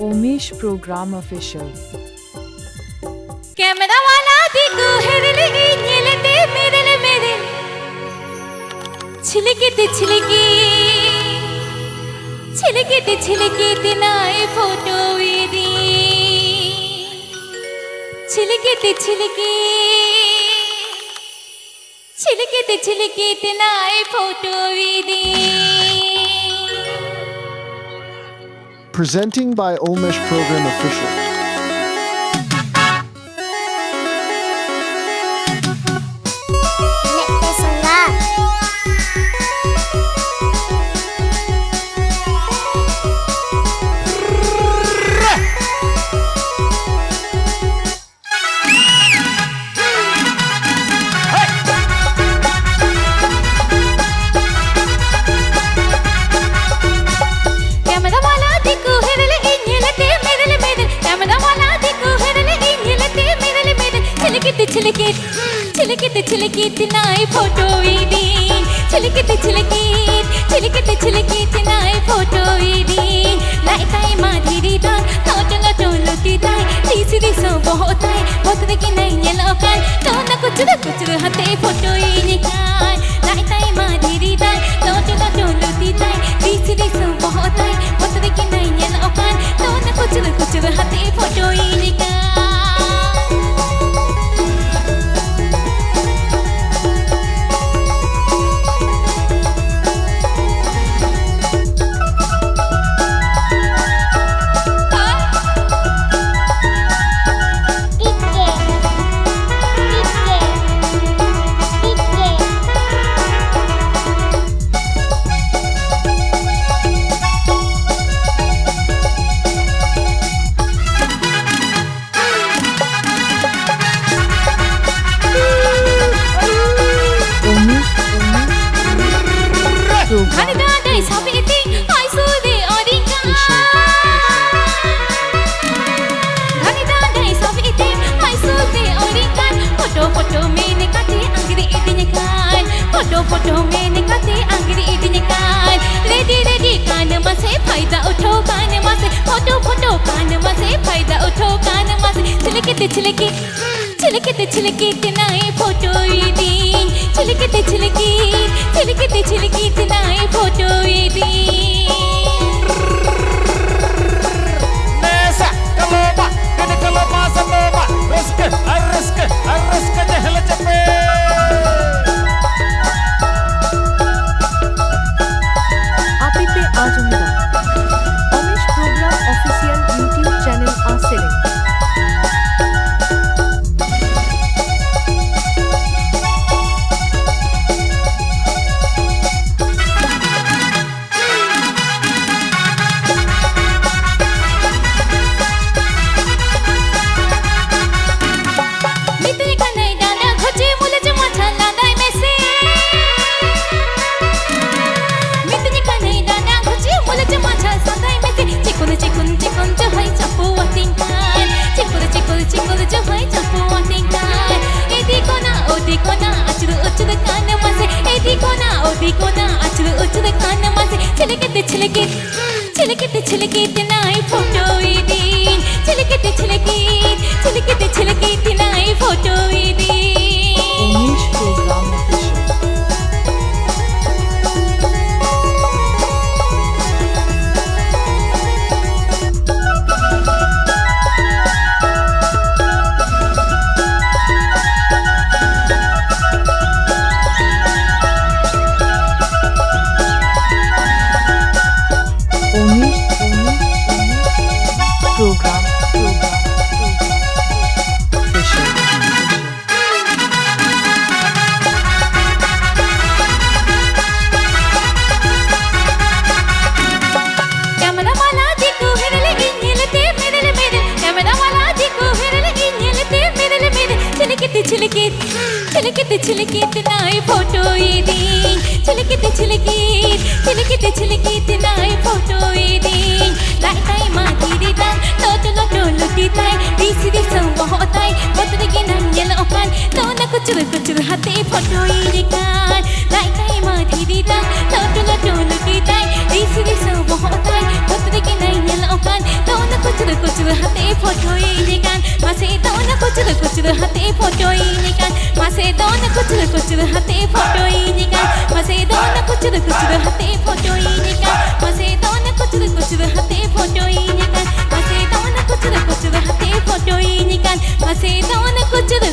Umesh Program Official. Camera वाला देखो हेरले इन्हेलते मेरे छिलके तिनाए फोटो वीदी छिलके तिनाए photo वीदी. Presenting by Umesh Program Official. छिलके तिनाए फोटो वीदी छिलके तिनाए फोटो वीदी लाइटाई माधुरी दान टोटो लुटी दाई तीसरी सो बहुत है बहुत की नहीं ये लोकल तो न कुछ हते फोटो वीदी कान लाइटाई माधुरी दान टोटो लुटी दाई तीसरी सो बहुत है बहुत की नहीं ये लोकल तो न कुछ हते फोटो वीदी कान. फोटो में निकाते अंगड़ी इतने कान रेडी कान मसे फायदा उठो कान मसे फोटो कान मसे फायदा उठो कान मसे छिलके तिनाए फोटो वीदी छिलके तिनाए photo वीदी. Nesa kaloba sanoba risk jehla chape. Umesh Program Official YouTube channel are selling. छिलके तिनाए फोटो वीदी छिलके तिनाए फोटो वीदी. Umesh Program Official. Program Official. Camera वाला देखो हेरले इन्हेलते मेरे कैमरा वाला देखो हेरले इन्हेलते मेरे छिलके तिनाए फोटो वीदी छिलके तिनाए फोटो वीदी लाइटाई माधुरी दान टोटो लुटी दाई तीसरी सो बहुत है बहुत की नहीं ये लोकल तो न कुछ हते फोटो वीदी कान लाइटाई माधुरी दान टोटो लुटी दाई तीसरी सो बहुत है बहुत की नहीं ये लोकल तो न कुछ निकाल Macedona कुचर हाथे फोटो ही निकाल Macedona कुचर हाथे फोटो ही निकाल Macedona कुचर हाथे फोटो ही निकाल Macedona कुचर हाथे फोटो ही निकाल Macedona कुचर हाथे फोटो ही निकाल Macedona कुचर